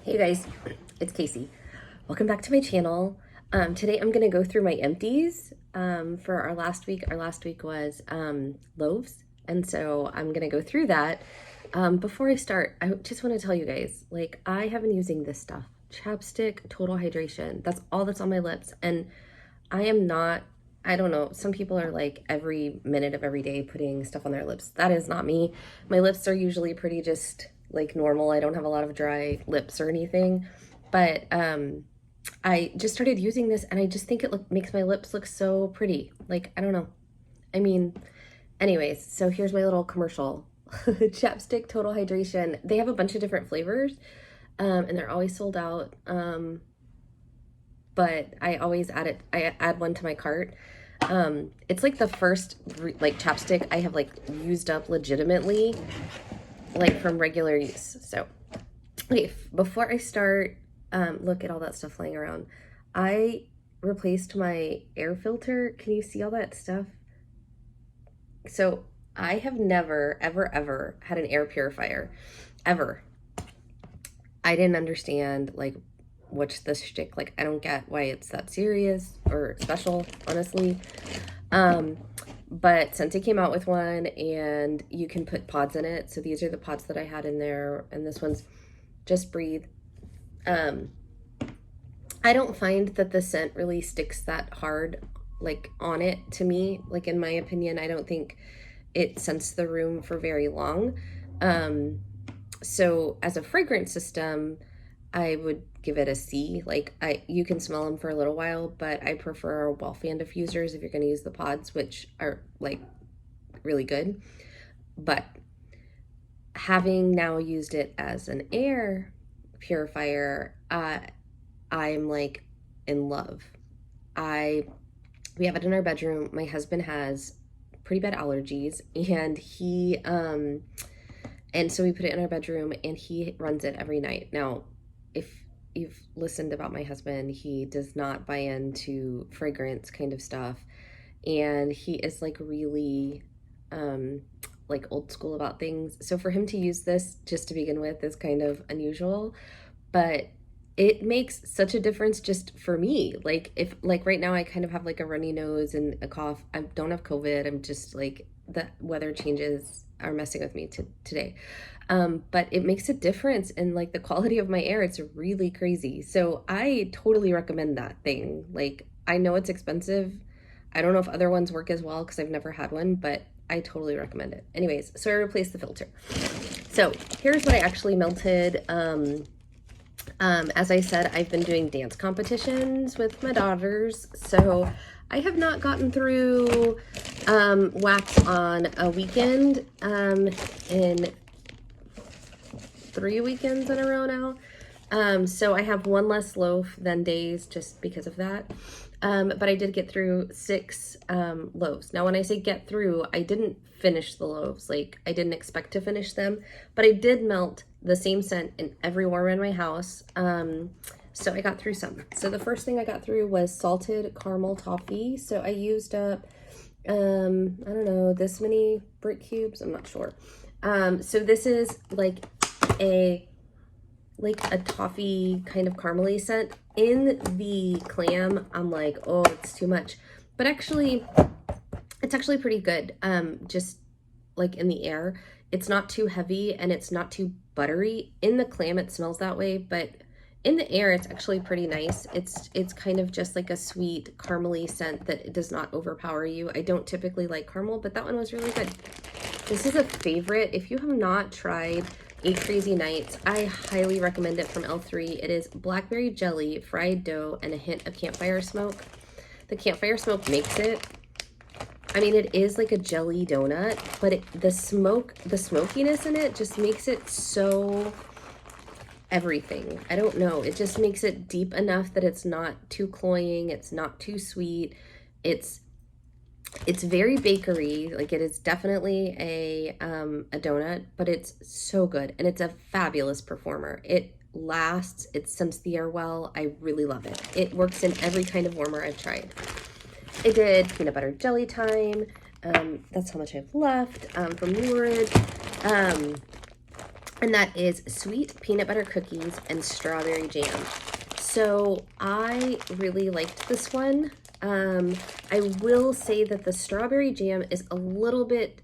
Hey guys, it's Casey. Welcome back to my channel. Today I'm going to go through my empties for our last week. Our last week was loaves, and so I'm going to go through that. Before I start, I just want to tell you guys, like, I have been using this stuff. Chapstick Total Hydration. That's all that's on my lips, and I am not, I don't know, some people are like every minute of every day putting stuff on their lips. That is not me. My lips are usually pretty just like normal. I don't have a lot of dry lips or anything, but I just started using this and I just think it makes my lips look so pretty. Like, I don't know. I mean, anyways, so here's my little commercial. Chapstick Total Hydration. They have a bunch of different flavors, and they're always sold out. But I always I add one to my cart. It's like the first like chapstick I have like used up legitimately, like from regular use. So, okay, before I start, look at all that stuff flying around. I replaced my air filter. Can you see all that stuff? So I have never, ever had an air purifier, ever. I didn't understand like what's the shtick. Like, I don't get why it's that serious or special, honestly. But Scentsy came out with one and you can put pods in it. So these are the pods that I had in there, and this one's Just Breathe. I don't find that the scent really sticks that hard like on it to me. Like, in my opinion, I don't think it scents the room for very long. So as a fragrance system, I would give it a C. Like, you can smell them for a little while, but I prefer wall fan diffusers if you're going to use the pods, which are like really good. But having now used it as an air purifier, I'm like in love. We have it in our bedroom. My husband has pretty bad allergies, and and so we put it in our bedroom and he runs it every night. Now, if you've listened about my husband, he does not buy into fragrance kind of stuff, and he is like really like old school about things. So for him to use this just to begin with is kind of unusual, but it makes such a difference just for me. Like, if like right now I kind of have like a runny nose and a cough. I don't have COVID. I'm just like, the weather changes are messing with me today. But it makes a difference in like the quality of my air. It's really crazy. So I totally recommend that thing. Like, I know it's expensive. I don't know if other ones work as well because I've never had one, but I totally recommend it. Anyways, so I replaced the filter. So here's what I actually melted. As I said, I've been doing dance competitions with my daughters, so I have not gotten through wax on a weekend in 3 weekends in a row now. So I have one less loaf than days just because of that. But I did get through 6 loaves. Now, when I say get through, I didn't finish the loaves. Like, I didn't expect to finish them, but I did melt the same scent in every warmer in my house. So I got through some. So the first thing I got through was salted caramel toffee. So I used up, I don't know, this many brick cubes. I'm not sure. So this is like a toffee kind of caramely scent. In the clam, I'm like, oh, it's too much. But actually, it's actually pretty good. Just like in the air, it's not too heavy and it's not too buttery. In the clam, it smells that way, but in the air, it's actually pretty nice. It's kind of just like a sweet caramely scent that does not overpower you. I don't typically like caramel, but that one was really good. This is a favorite. If you have not tried 8 Crazy Nights, I highly recommend it from L3. It is blackberry jelly, fried dough, and a hint of campfire smoke. The campfire smoke makes it, I mean, it is like a jelly donut, but the smokiness in it just makes it so everything. I don't know. It just makes it deep enough that it's not too cloying. It's not too sweet. It's very bakery. Like, it is definitely a donut, but it's so good. And it's a fabulous performer. It lasts. It scents the air well. I really love it. It works in every kind of warmer I've tried. I did peanut butter jelly time. That's how much I've left from Lurid. and that is sweet peanut butter cookies and strawberry jam. So I really liked this one. I will say that the strawberry jam is a little bit,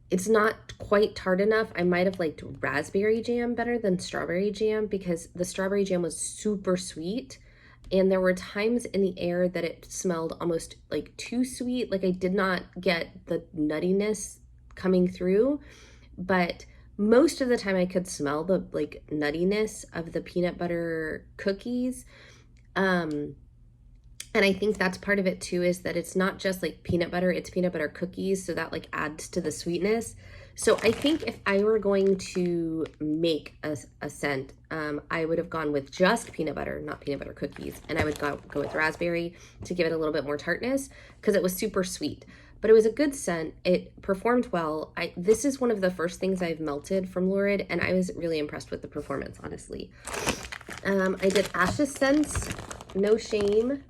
it's not quite tart enough. I might have liked raspberry jam better than strawberry jam because the strawberry jam was super sweet. And there were times in the air that it smelled almost like too sweet. Like I did not get the nuttiness coming through, but most of the time I could smell the like nuttiness of the peanut butter cookies. And I think that's part of it too, is that it's not just like peanut butter, it's peanut butter cookies. So that like adds to the sweetness. So I think if I were going to make a scent, I would have gone with just peanut butter, not peanut butter cookies. And I would go with raspberry to give it a little bit more tartness because it was super sweet. But it was a good scent. It performed well. This is one of the first things I've melted from Lurid, and I was really impressed with the performance, honestly. I did Ash's Scents, No Shame.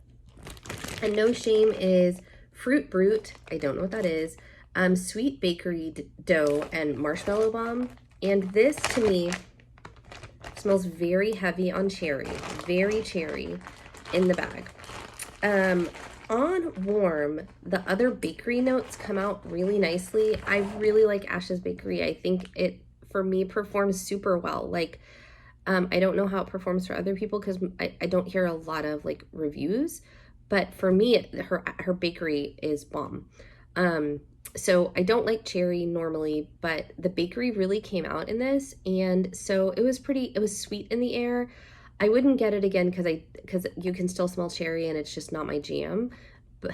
And No Shame is Fruit Brute. I don't know what that is. Sweet bakery dough and marshmallow bomb. And this to me smells very heavy on cherry, very cherry in the bag. On warm, the other bakery notes come out really nicely. I really like Ash's Bakery. I think it, for me, performs super well. Like, I don't know how it performs for other people because I don't hear a lot of like reviews, but for me, her bakery is bomb. So I don't like cherry normally, but the bakery really came out in this, and so it was sweet in the air. I wouldn't get it again because you can still smell cherry and it's just not my jam. But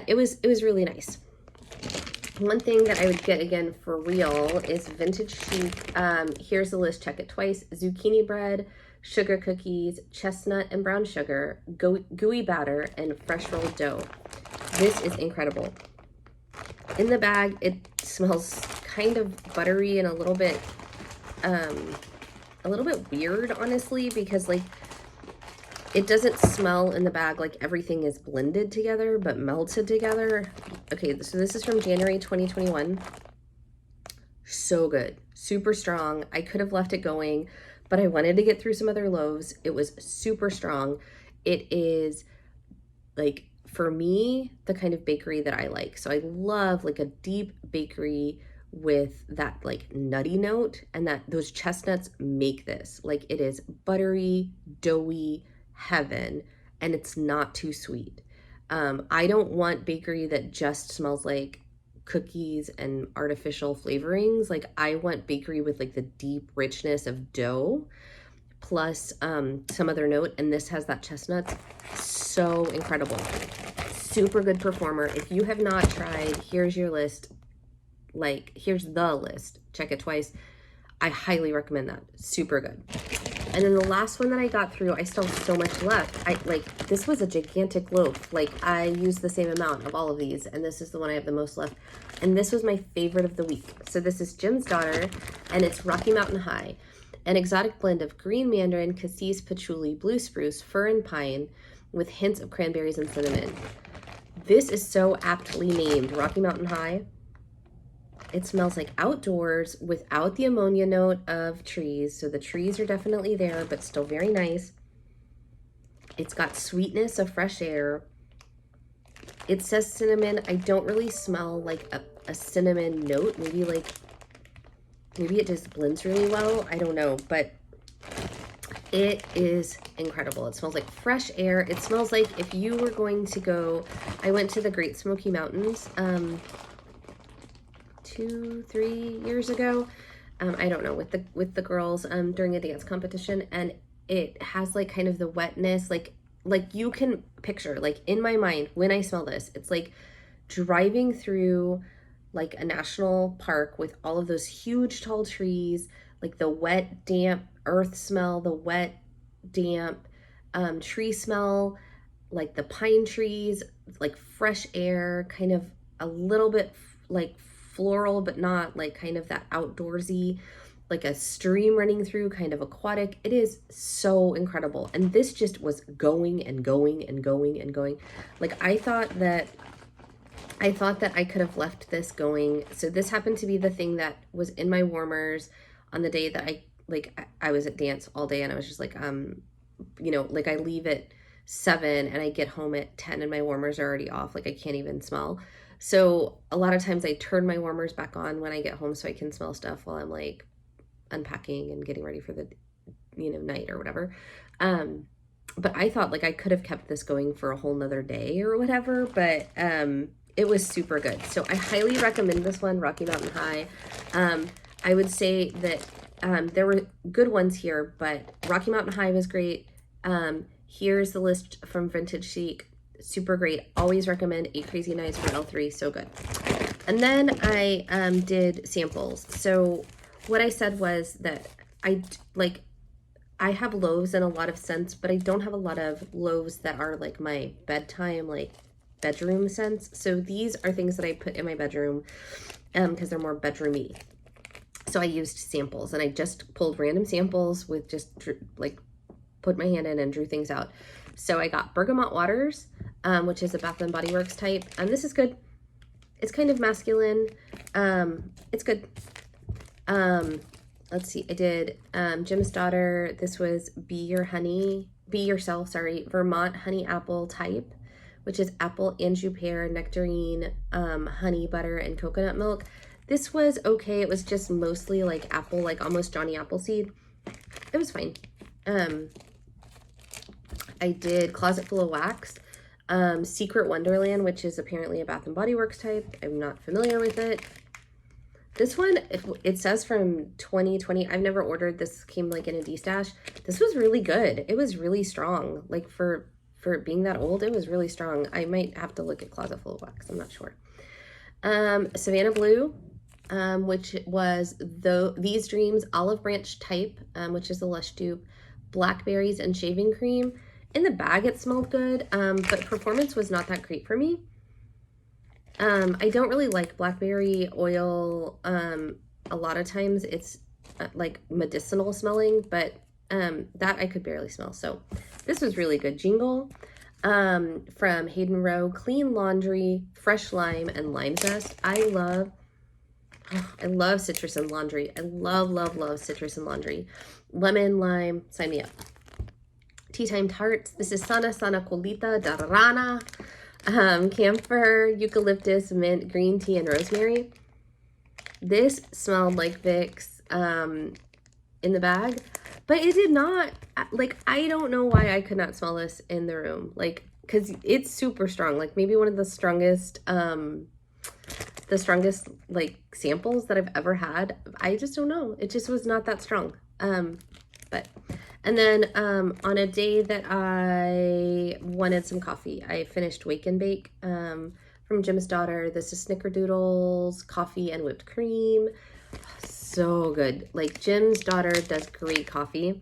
it was really nice. One thing that I would get again for real is Vintage Chic. Here's the list, check it twice. Zucchini bread, sugar cookies, chestnut and brown sugar, gooey batter, and fresh rolled dough. This is incredible. In the bag, it smells kind of buttery and a little bit weird, honestly, because like it doesn't smell in the bag like everything is blended together but melted together. Okay, so this is from January 2021. So good, super strong. I could have left it going, but I wanted to get through some other loaves. It was super strong. It is like, for me, the kind of bakery that I like. So I love like a deep bakery with that like nutty note, and that those chestnuts make this. Like, it is buttery, doughy heaven, and it's not too sweet. I don't want bakery that just smells like cookies and artificial flavorings. Like, I want bakery with like the deep richness of dough plus some other note, and this has that chestnut. So incredible. Super good performer. If you have not tried, here's your list. Like, here's the list. Check it twice. I highly recommend that. Super good. And then the last one that I got through, I still have so much left. This was a gigantic loaf. Like, I used the same amount of all of these, and this is the one I have the most left. And this was my favorite of the week. So this is Jim's Daughter, and it's Rocky Mountain High. An exotic blend of green mandarin, cassis, patchouli, blue spruce, fir, and pine with hints of cranberries and cinnamon. This is so aptly named Rocky Mountain High. It smells like outdoors without the ammonia note of trees. So the trees are definitely there, but still very nice. It's got sweetness of fresh air. It says cinnamon. I don't really smell like a cinnamon note. Maybe it just blends really well. I don't know, but it is incredible. It smells like fresh air. It smells like if you were going to go, I went to the Great Smoky Mountains 2-3 years ago. I don't know, with the girls during a dance competition, and it has like kind of the wetness, like you can picture, like in my mind when I smell this, it's like driving through like a national park with all of those huge tall trees, like the wet, damp earth smell, the wet, damp tree smell, like the pine trees, like fresh air, kind of a little bit like floral, but not like kind of that outdoorsy, like a stream running through, kind of aquatic. It is so incredible. And this just was going and going and going and going. Like, I thought that I thought that I could have left this going. So this happened to be the thing that was in my warmers on the day that I was at dance all day, and I was just like, like I leave at 7 and I get home at 10 and my warmers are already off. Like I can't even smell. So a lot of times I turn my warmers back on when I get home so I can smell stuff while I'm like unpacking and getting ready for the, night or whatever. But I thought like I could have kept this going for a whole nother day or whatever, but it was super good. So I highly recommend this one, Rocky Mountain High. I would say that there were good ones here, but Rocky Mountain High was great. Here's the list from Vintage Chic. Super great. Always recommend 8 Crazy Nights for L3. So good. And then I did samples. So what I said was that I have loaves in a lot of scents, but I don't have a lot of loaves that are like my bedtime, like bedroom scents. So these are things that I put in my bedroom because they're more bedroomy. So I used samples, and I just pulled random samples with just like put my hand in and drew things out. So I got Bergamot Waters, which is a Bath & Body Works type, and this is good. It's kind of masculine. It's good. Let's see. I did Jim's Daughter. This was Be Yourself, Vermont Honey Apple type, which is apple, anjou pear, nectarine, honey, butter, and coconut milk. This was okay. It was just mostly like apple, like almost Johnny Appleseed. It was fine. I did Closet Full of Wax, Secret Wonderland, which is apparently a Bath & Body Works type. I'm not familiar with it. This one, it says from 2020. I've never ordered this. Came like in a D-stash. This was really good. It was really strong. Like for being that old, it was really strong. I might have to look at Closet Full of Wax. I'm not sure. Savannah Blue, which was These Dreams Olive Branch type, which is a Lush dupe, blackberries and shaving cream. In the bag, it smelled good, but performance was not that great for me. I don't really like blackberry oil. A lot of times it's like medicinal smelling, but that I could barely smell. So this was really good. Jingle from Hayden Rowe, Clean Laundry, Fresh Lime, and Lime Zest. I love citrus and laundry. I love citrus and laundry. Lemon, lime, sign me up. Time Tarts. This is Sana Colita de Rana. Camphor, eucalyptus, mint, green tea, and rosemary. This smelled like Vicks in the bag, but it did not. Like, I don't know why I could not smell this in the room. Like, because it's super strong. Like, maybe one of the strongest like samples that I've ever had. I just don't know. It just was not that strong. And then on a day that I wanted some coffee, I finished Wake and Bake from Jim's Daughter. This is Snickerdoodles, coffee, and whipped cream. So good. Like, Jim's Daughter does great coffee.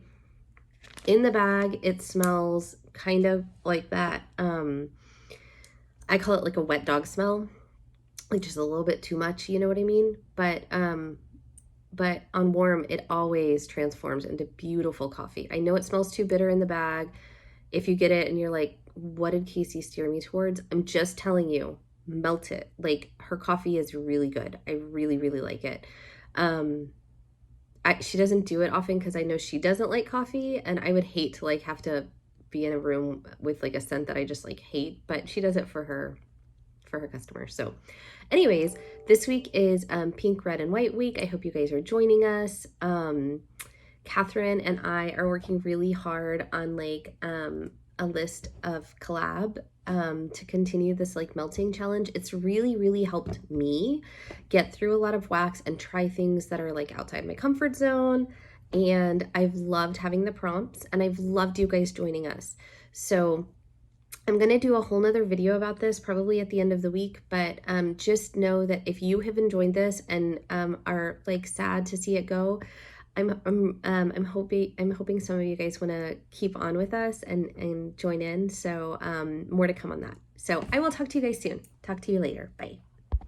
In the bag, it smells kind of like that. I call it like a wet dog smell. Like just a little bit too much, you know what I mean? But on warm, it always transforms into beautiful coffee. I know it smells too bitter in the bag. If you get it and you're like, what did Casey steer me towards? I'm just telling you, melt it. Like, her coffee is really good. I really, really like it. She doesn't do it often because I know she doesn't like coffee, and I would hate to like have to be in a room with like a scent that I just like hate, but she does it for her customers. So anyways, this week is Pink, Red, and White week. I hope you guys are joining us. Catherine and I are working really hard on like a list of collab to continue this like melting challenge. It's really, really helped me get through a lot of wax and try things that are like outside my comfort zone. And I've loved having the prompts, and I've loved you guys joining us. So I'm going to do a whole nother video about this probably at the end of the week, but just know that if you have enjoyed this and are like sad to see it go, I'm hoping some of you guys want to keep on with us and join in. So more to come on that. So I will talk to you guys soon. Talk to you later. Bye.